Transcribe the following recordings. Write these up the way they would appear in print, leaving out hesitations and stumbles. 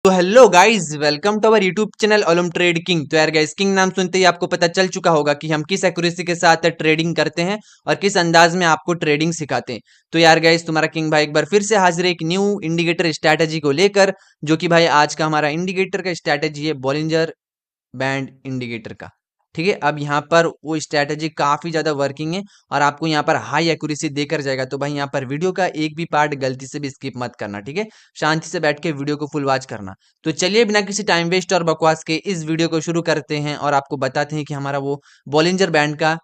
तो hello guys, welcome to our YouTube channel ओलम trade king. तो यार गाइस, किंग नाम सुनते ही आपको पता चल चुका होगा कि हम किस एक्यूरेसी के साथ ट्रेडिंग करते हैं और किस अंदाज में आपको ट्रेडिंग सिखाते हैं। तो यार गाइस, तुम्हारा किंग भाई एक बार फिर से हाजिर है एक न्यू इंडिकेटर स्ट्रैटेजी को लेकर, जो कि भाई आज का हमारा इंडिकेटर का स्ट्रैटेजी है बॉलिंजर बैंड इंडिकेटर का। ठीक है, अब यहाँ पर वो स्ट्रैटेजी काफी ज्यादा वर्किंग है और आपको यहाँ पर हाई एक्यूरेसी देकर जाएगा। तो भाई यहाँ पर वीडियो का एक भी पार्ट गलती से भी स्किप मत करना, ठीक है। शांति से बैठ के वीडियो को फुल वॉच करना। तो चलिए बिना किसी टाइम वेस्ट और बकवास के इस वीडियो को शुरू करते हैं और आपको बताते हैं कि हमारा वो बॉलिंजर बैंड का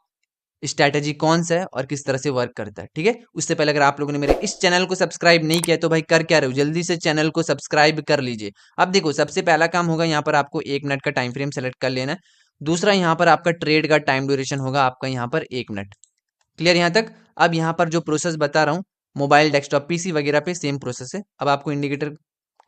स्ट्रैटेजी कौन सा है और किस तरह से वर्क करता है, ठीक है। उससे पहले अगर आप लोगों ने मेरे इस चैनल को सब्सक्राइब नहीं किया तो भाई कर क्या रहे हो, जल्दी से चैनल को सब्सक्राइब कर लीजिए। अब देखो, सबसे पहला काम होगा यहाँ पर आपको 1 मिनट का टाइम फ्रेम सेलेक्ट कर लेना है। दूसरा, यहाँ पर आपका ट्रेड का टाइम ड्यूरेशन होगा आपका यहाँ पर 1 मिनट। क्लियर यहाँ तक? अब यहाँ पर जो प्रोसेस बता रहा हूँ, मोबाइल, डेस्कटॉप, पीसी वगैरह पे सेम प्रोसेस है। अब आपको इंडिकेटर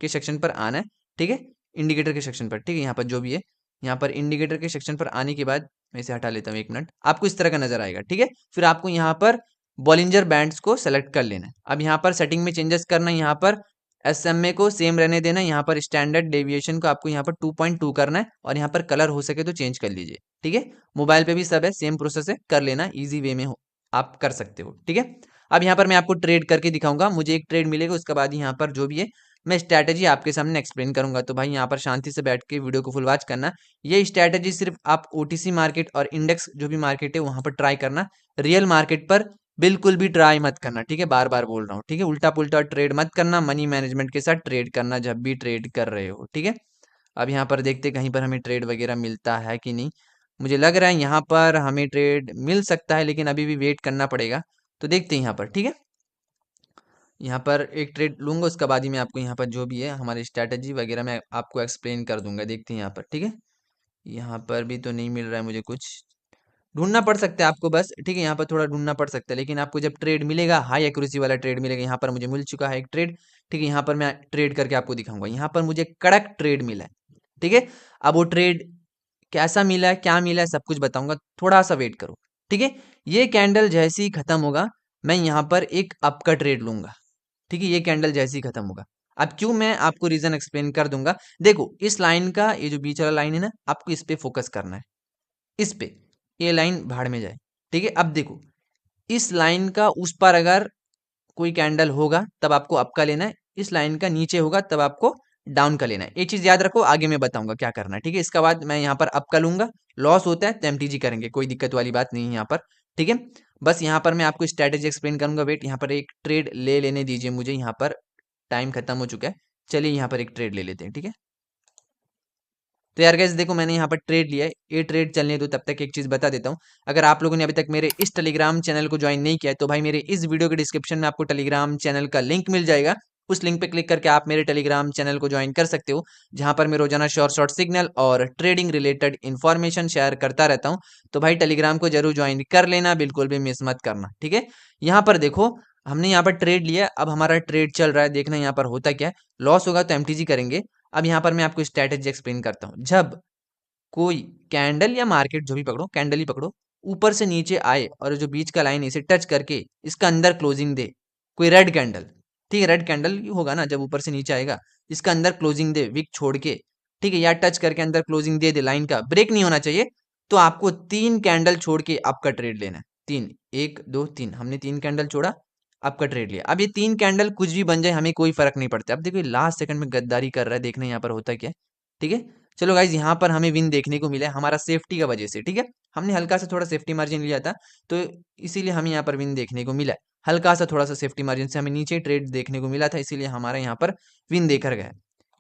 के सेक्शन पर आना है, ठीक है। इंडिकेटर के सेक्शन पर, ठीक है, यहाँ पर जो भी है, यहाँ पर इंडिकेटर के सेक्शन पर आने के बाद मैं इसे हटा लेता हूँ 1 मिनट। आपको इस तरह का नजर आएगा, ठीक है। फिर आपको यहाँ पर बॉलिंजर बैंड्स को सेलेक्ट कर लेना है। अब यहाँ पर सेटिंग में चेंजेस करना है, यहाँ पर SMA को सेम रहने देना है, यहाँ पर स्टैंडर्ड डेविएशन को आपको यहाँ पर 2.2 करना है और यहाँ पर कलर हो सके तो चेंज कर लीजिए, ठीक है। मोबाइल पे भी सब है, सेम प्रोसेस है, कर लेना, इजी वे में हो आप कर सकते हो, ठीक है। अब यहाँ पर मैं आपको ट्रेड करके दिखाऊंगा, मुझे एक ट्रेड मिलेगा, उसके बाद यहाँ पर जो भी है मैं स्ट्रैटेजी आपके सामने एक्सप्लेन करूंगा। तो भाई यहाँ पर शांति से बैठ के वीडियो को फुल वॉच करना। ये स्ट्रैटेजी सिर्फ आप OTC मार्केट और इंडेक्स जो भी मार्केट है वहां पर ट्राई करना, रियल मार्केट पर बिल्कुल भी ट्राई मत करना, ठीक है। बार बार बोल रहा हूँ, ठीक है। उल्टा पुल्टा ट्रेड मत करना, मनी मैनेजमेंट के साथ ट्रेड करना जब भी ट्रेड कर रहे हो, ठीक है। अब यहाँ पर देखते कहीं पर हमें ट्रेड वगैरह मिलता है कि नहीं। मुझे लग रहा है यहाँ पर हमें ट्रेड मिल सकता है, लेकिन अभी भी वेट करना पड़ेगा। तो देखते हैं यहाँ पर, ठीक है। यहाँ पर एक ट्रेड लूंगा, उसके बाद ही मैं आपको यहाँ पर जो भी है हमारी स्ट्रैटेजी वगैरह मैं आपको एक्सप्लेन कर दूंगा। देखते हैं यहाँ पर, ठीक है। यहाँ पर भी तो नहीं मिल रहा है मुझे कुछ, ढूंढना पड़ सकता है आपको बस, ठीक है। यहाँ पर थोड़ा ढूंढना पड़ सकता है, लेकिन आपको जब ट्रेड मिलेगा, हाई एक्यूरेसी वाला ट्रेड मिलेगा। यहाँ पर मुझे मिल चुका है एक ट्रेड, ठीक है। यहाँ पर मैं ट्रेड करके आपको दिखाऊंगा। यहाँ पर मुझे कड़क ट्रेड मिला है, ठीक है। अब वो ट्रेड कैसा मिला है, क्या मिला है, सब कुछ बताऊंगा, थोड़ा सा वेट करो, ठीक है। ये कैंडल जैसे ही खत्म होगा, मैं यहाँ पर एक अप का ट्रेड लूंगा, ठीक है। ये कैंडल जैसे ही खत्म होगा, अब क्यों, मैं आपको रीजन एक्सप्लेन कर दूंगा। देखो, इस लाइन का, ये जो बीच वाला लाइन है ना, आपको इस पे फोकस करना है, इस पे। ये लाइन भाड़ में जाए, ठीक है। अब देखो, इस लाइन का उस पर अगर कोई कैंडल होगा तब आपको अप का लेना है, इस लाइन का नीचे होगा तब आपको डाउन का लेना है। ये चीज याद रखो, आगे मैं बताऊंगा क्या करना है, ठीक है। इसके बाद मैं यहाँ पर अप का लूंगा, लॉस होता है तो MTG करेंगे, कोई दिक्कत वाली बात नहीं है यहाँ पर, ठीक है। बस यहाँ पर मैं आपको स्ट्रैटेजी एक्सप्लेन करूंगा। वेट, यहाँ पर एक ट्रेड ले लेने दीजिए मुझे, यहाँ पर टाइम खत्म हो चुका है। चलिए यहाँ पर एक ट्रेड ले लेते हैं, ठीक है। तो यार गाइस देखो, मैंने यहाँ पर ट्रेड लिया है, ये ट्रेड चलने दो, तब तक एक चीज बता देता हूँ। अगर आप लोगों ने अभी तक मेरे इस टेलीग्राम चैनल को ज्वाइन नहीं किया है तो भाई मेरे इस वीडियो के डिस्क्रिप्शन में आपको टेलीग्राम चैनल का लिंक मिल जाएगा। उस लिंक पे क्लिक करके आप मेरे टेलीग्राम चैनल को ज्वाइन कर सकते हो, जहां पर मैं रोजाना शॉर्ट शॉर्ट सिग्नल और ट्रेडिंग रिलेटेड इन्फॉर्मेशन शेयर करता रहता हूँ। तो भाई टेलीग्राम को जरूर ज्वाइन कर लेना, बिल्कुल भी मिस मत करना, ठीक है। यहाँ पर देखो, हमने यहाँ पर ट्रेड लिया, अब हमारा ट्रेड चल रहा है, देखना यहाँ पर होता क्या है। लॉस होगा तो MTG करेंगे। अब यहाँ पर मैं आपको स्ट्रैटेजी एक्सप्लेन करता हूँ। जब कोई कैंडल या मार्केट जो भी पकड़ो, कैंडल ही पकड़ो, ऊपर से नीचे आए और जो बीच का लाइन है इसे टच करके इसका अंदर क्लोजिंग दे, कोई रेड कैंडल, ठीक है, रेड कैंडल होगा ना जब ऊपर से नीचे आएगा, इसका अंदर क्लोजिंग दे विक छोड़ के, ठीक है, या टच करके अंदर क्लोजिंग दे दे, लाइन का ब्रेक नहीं होना चाहिए। तो आपको 3 कैंडल छोड़ के आपका ट्रेड लेना है। तीन, 1 2 3, हमने 3 कैंडल छोड़ा, आपका ट्रेड लिया। अब ये 3 कैंडल कुछ भी बन जाए, हमें कोई फर्क नहीं पड़ता। अब देखो लास्ट सेकंड में गद्दारी कर रहा है, देखना यहाँ पर होता क्या है, ठीक है। चलो गाइज, यहाँ पर हमें विन देखने को मिला है हमारा सेफ्टी का वजह से, ठीक है। हमने हल्का सा थोड़ा सेफ्टी मार्जिन लिया था, तो इसीलिए हमें यहाँ पर विन देखने को मिला है। हल्का सा थोड़ा सा सेफ्टी मार्जिन से हमें नीचे ट्रेड देखने को मिला था, इसीलिए हमारा यहाँ पर विन देकर गया।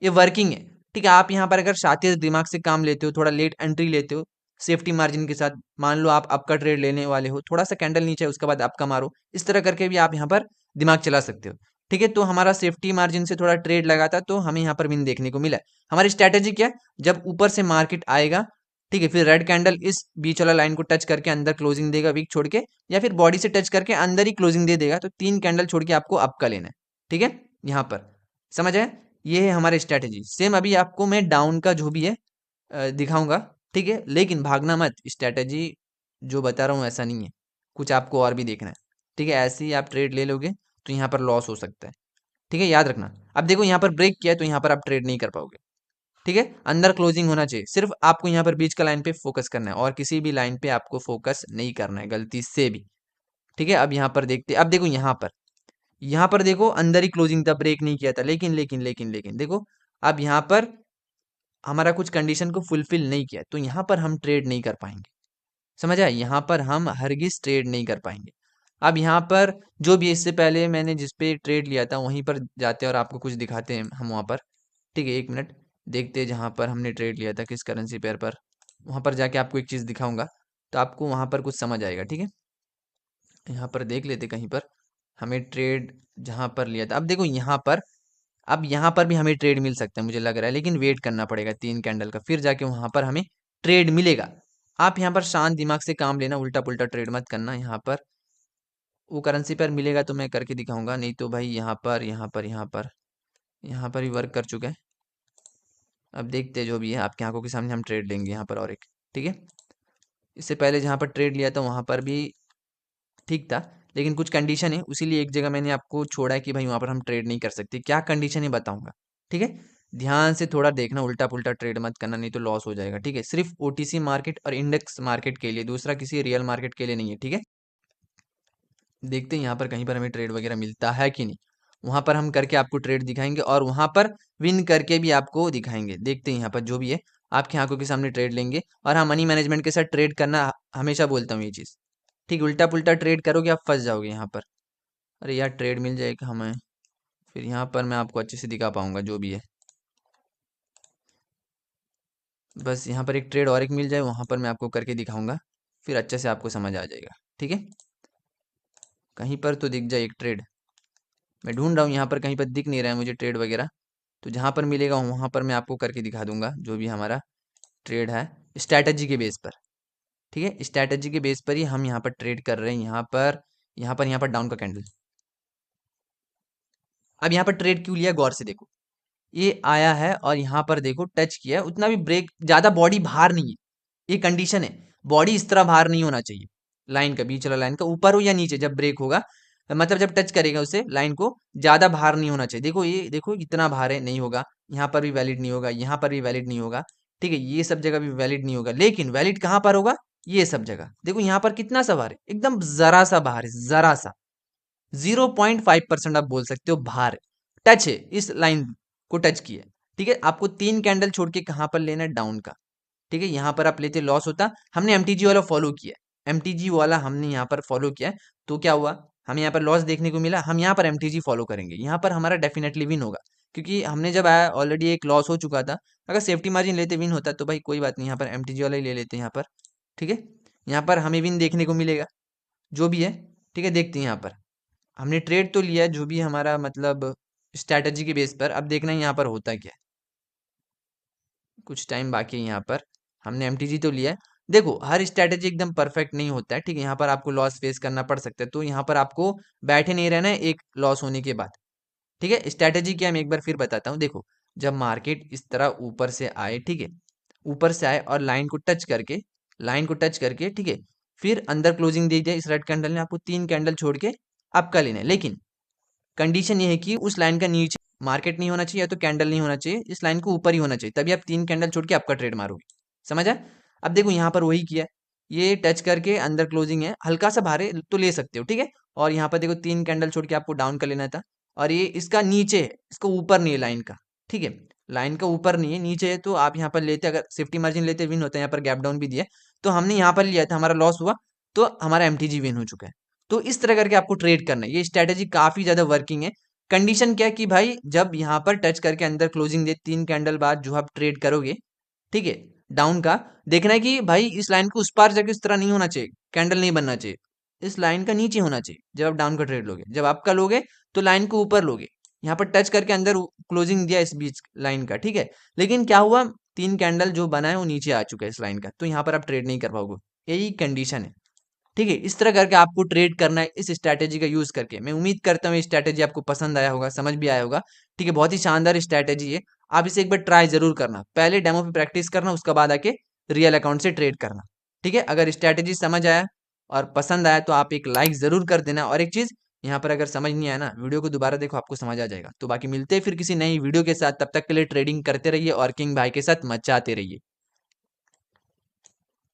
ये वर्किंग है, ठीक है। आप यहाँ पर अगर शातिर दिमाग से काम लेते हो, थोड़ा लेट एंट्री लेते हो सेफ्टी मार्जिन के साथ, मान लो आप आपका ट्रेड लेने वाले हो, थोड़ा सा कैंडल नीचे है उसके बाद आपका मारो, इस तरह करके भी आप यहाँ पर दिमाग चला सकते हो, ठीक है। तो हमारा सेफ्टी मार्जिन से थोड़ा ट्रेड लगा था, तो हमें यहाँ पर विन देखने को मिला है। हमारी स्ट्रैटेजी क्या है, जब ऊपर से मार्केट आएगा, ठीक है, फिर रेड कैंडल इस बीच वाला लाइन को टच करके अंदर क्लोजिंग देगा वीक छोड़ के, या फिर बॉडी से टच करके अंदर ही क्लोजिंग दे देगा, तो 3 कैंडल छोड़ के आपको अप का लेना है, ठीक है। यहाँ पर समझ आए, ये है हमारी स्ट्रैटेजी। सेम अभी आपको मैं डाउन का जो भी है दिखाऊंगा, ठीक है। लेकिन भागना मत, स्ट्रैटेजी जो बता रहा हूँ ऐसा नहीं है, कुछ आपको और भी देखना है, ठीक है। ऐसे ही आप ट्रेड ले लोगे तो यहाँ पर लॉस हो सकता है, ठीक है, याद रखना। अब देखो यहाँ पर ब्रेक किया है तो यहाँ पर आप ट्रेड नहीं कर पाओगे। ठीक है, अंदर क्लोजिंग होना चाहिए, सिर्फ आपको यहाँ पर बीच का लाइन पे फोकस करना है और किसी भी लाइन पे आपको फोकस नहीं करना है गलती से भी। ठीक है, अब यहाँ पर देखते, अब देखो यहाँ पर देखो अंदर ही क्लोजिंग था, ब्रेक नहीं किया था, लेकिन देखो अब यहाँ पर हमारा कुछ कंडीशन को फुलफिल नहीं किया तो यहाँ पर हम ट्रेड नहीं कर पाएंगे। समझ आया, यहाँ पर हम हरगिज ट्रेड नहीं कर पाएंगे। अब यहाँ पर जो भी, इससे पहले मैंने जिस पे ट्रेड लिया था वहीं पर जाते हैं और आपको कुछ दिखाते हैं हम वहाँ पर। ठीक है, एक मिनट देखते हैं जहाँ पर हमने ट्रेड लिया था किस करेंसी पेयर पर, वहाँ पर जाके आपको एक चीज़ दिखाऊंगा तो आपको वहाँ पर कुछ समझ आएगा। ठीक है, यहाँ पर देख लेते कहीं पर हमें ट्रेड जहाँ पर लिया था। अब देखो यहाँ पर, अब यहाँ पर भी हमें ट्रेड मिल सकता है मुझे लग रहा है, लेकिन वेट करना पड़ेगा 3 कैंडल का, फिर जाके वहाँ पर हमें ट्रेड मिलेगा। आप यहाँ पर शांत दिमाग से काम लेना, उल्टा पुल्टा ट्रेड मत करना। यहाँ पर वो करेंसी पर मिलेगा तो मैं करके दिखाऊंगा, नहीं तो भाई यहाँ पर भी वर्क कर चुका है। अब देखते हैं जो भी है, आपकी आंखों के सामने हम ट्रेड लेंगे यहाँ पर और एक। ठीक है, इससे पहले जहाँ पर ट्रेड लिया था वहाँ पर भी ठीक था, लेकिन कुछ कंडीशन है, उसीलिए एक जगह मैंने आपको छोड़ा है कि भाई वहाँ पर हम ट्रेड नहीं कर सकते। क्या कंडीशन है बताऊंगा। ठीक है, ध्यान से थोड़ा देखना, उल्टा पुल्टा ट्रेड मत करना, नहीं तो लॉस हो जाएगा। ठीक है, सिर्फ ओटीसी मार्केट और इंडेक्स मार्केट के लिए, दूसरा किसी रियल मार्केट के लिए नहीं है। ठीक है, देखते हैं यहाँ पर कहीं पर हमें ट्रेड वगैरह मिलता है कि नहीं, वहां पर हम करके आपको ट्रेड दिखाएंगे और वहां पर विन करके भी आपको दिखाएंगे। देखते हैं यहाँ पर जो भी है, आपकी आंखों के सामने ट्रेड लेंगे। और हाँ, मनी मैनेजमेंट के साथ ट्रेड करना, हमेशा बोलता हूँ ये चीज़। ठीक, उल्टा पुल्टा ट्रेड करोगे आप फंस जाओगे यहाँ पर। अरे यार, ट्रेड मिल जाएगा हमें, फिर यहाँ पर मैं आपको अच्छे से दिखा पाऊंगा जो भी है। बस यहाँ पर एक ट्रेड और एक मिल जाए, वहां पर मैं आपको करके दिखाऊंगा, फिर अच्छे से आपको समझ आ जाएगा। ठीक है, कहीं पर तो दिख जाए एक ट्रेड, मैं ढूंढ रहा हूँ, यहाँ पर कहीं पर दिख नहीं रहा है मुझे ट्रेड वगैरह, तो जहाँ पर मिलेगा वहाँ पर मैं आपको करके दिखा दूंगा जो भी हमारा ट्रेड है स्ट्रैटेजी के बेस पर। ठीक है, स्ट्रैटेजी के बेस पर ही हम यहाँ पर ट्रेड कर रहे हैं। यहाँ पर डाउन का कैंडल, अब यहाँ पर ट्रेड क्यों लिया गौर से देखो, ये आया है और यहाँ पर देखो टच किया है, उतना भी ब्रेक, ज्यादा बॉडी बाहर नहीं है, ये कंडीशन है, बॉडी इस तरह बाहर नहीं होना चाहिए। लाइन का, बीच वाला लाइन का ऊपर हो या नीचे, जब ब्रेक होगा मतलब जब टच करेगा उसे लाइन को, ज्यादा बाहर नहीं होना चाहिए। देखो ये देखो इतना बाहर है, नहीं होगा, यहाँ पर भी वैलिड नहीं होगा, यहाँ पर भी वैलिड नहीं होगा। ठीक है, ये सब जगह भी वैलिड नहीं होगा, लेकिन वैलिड कहाँ पर होगा, ये सब जगह। देखो यहाँ पर कितना सा बाहर है, एकदम जरा सा बाहर है, जरा सा 0.5% आप बोल सकते हो बाहर है, टच है, इस लाइन को टच किया है। ठीक है, आपको 3 कैंडल छोड़ के कहाँ पर लेना है, डाउन का। ठीक है, यहाँ पर आप लेते लॉस होता, हमने एमटीजी वाला फॉलो किया, एमटीजी वाला हमने यहाँ पर फॉलो किया, तो क्या हुआ, हमें यहाँ पर लॉस देखने को मिला, हम यहाँ पर एमटीजी फॉलो करेंगे, यहाँ पर हमारा डेफिनेटली विन होगा, क्योंकि हमने जब आया ऑलरेडी एक लॉस हो चुका था। अगर सेफ्टी मार्जिन लेते विन होता तो भाई कोई बात नहीं, यहाँ पर एमटीजी वाला ही ले लेते हैं यहाँ पर। ठीक है, यहाँ पर हमें विन देखने को मिलेगा जो भी है। ठीक है, देखते हैं यहाँ पर हमने ट्रेड तो लिया है, जो भी हमारा मतलब स्ट्रैटेजी के बेस पर, अब देखना है यहाँ पर होता क्या है। कुछ टाइम बाकी है, यहाँ पर हमने एमटीजी तो लिया है। देखो हर स्ट्रैटेजी एकदम परफेक्ट नहीं होता है। ठीक है, यहाँ पर आपको लॉस फेस करना पड़ सकता है, तो यहाँ पर आपको बैठे नहीं रहना है एक लॉस होने के बाद। ठीक है, स्ट्रैटेजी क्या मैं एक बार फिर बताता हूँ। देखो जब मार्केट इस तरह ऊपर से आए, ठीक है, ऊपर से आए और लाइन को टच करके, ठीक है, फिर अंदर क्लोजिंग दे दिया इस रेड कैंडल ने, आपको 3 कैंडल छोड़ के आपका लेना है, लेकिन कंडीशन ये है कि उस लाइन का नीचे मार्केट नहीं होना चाहिए, या तो कैंडल नहीं होना चाहिए, इस लाइन को ऊपर ही होना चाहिए, तभी आप 3 कैंडल छोड़ के आपका ट्रेड मारोगे। समझ आए, अब देखो यहाँ पर वही किया, ये टच करके अंदर क्लोजिंग है, हल्का सा भारे तो ले सकते हो। ठीक है, और यहाँ पर देखो 3 कैंडल छोड़ के आपको डाउन कर लेना था, और ये इसका नीचे है, इसका ऊपर नहीं है लाइन का। ठीक है, लाइन का ऊपर नहीं है, नीचे है, तो आप यहाँ पर लेते, अगर सेफ्टी मार्जिन लेते विन होता है। यहाँ पर गैप डाउन भी दिया, तो हमने यहाँ पर लिया था, हमारा लॉस हुआ, तो हमारा एमटीजी विन हो चुका है। तो इस तरह करके आपको ट्रेड करना है, ये स्ट्रैटेजी काफी ज्यादा वर्किंग है। कंडीशन क्या है कि भाई जब यहाँ पर टच करके अंदर क्लोजिंग दे 3 कैंडल बाद जो आप ट्रेड करोगे, ठीक है, डाउन का, देखना है कि भाई इस लाइन को उस पार जाके इस तरह नहीं होना चाहिए, कैंडल नहीं बनना चाहिए, इस लाइन का नीचे होना चाहिए जब आप डाउन का ट्रेड लोगे। जब आपका लोगे तो लाइन को ऊपर लोगे, यहाँ पर टच करके अंदर क्लोजिंग दिया इस बीच लाइन का। ठीक है, लेकिन क्या हुआ, 3 कैंडल जो बना है वो नीचे आ चुका है इस लाइन का, तो यहाँ पर आप ट्रेड नहीं कर पाओगे, यही कंडीशन है। ठीक है, इस तरह करके आपको ट्रेड करना है इस स्ट्रैटेजी का यूज करके। मैं उम्मीद करता हूँ ये स्ट्रैटेजी आपको पसंद आया होगा, समझ भी आया होगा। ठीक है, बहुत ही शानदार स्ट्रैटेजी है, आप इसे एक बार ट्राई जरूर करना, पहले डेमो पे प्रैक्टिस करना, उसके बाद आके रियल अकाउंट से ट्रेड करना। ठीक है, अगर स्ट्रैटेजी समझ आया और पसंद आया तो आप एक लाइक जरूर कर देना, और एक चीज यहाँ पर अगर समझ नहीं आया ना, वीडियो को दोबारा देखो, आपको समझ आ जाएगा। तो बाकी मिलते हैं फिर किसी नई वीडियो के साथ, तब तक के लिए ट्रेडिंग करते रहिए और किंग भाई के साथ मचाते रहिए।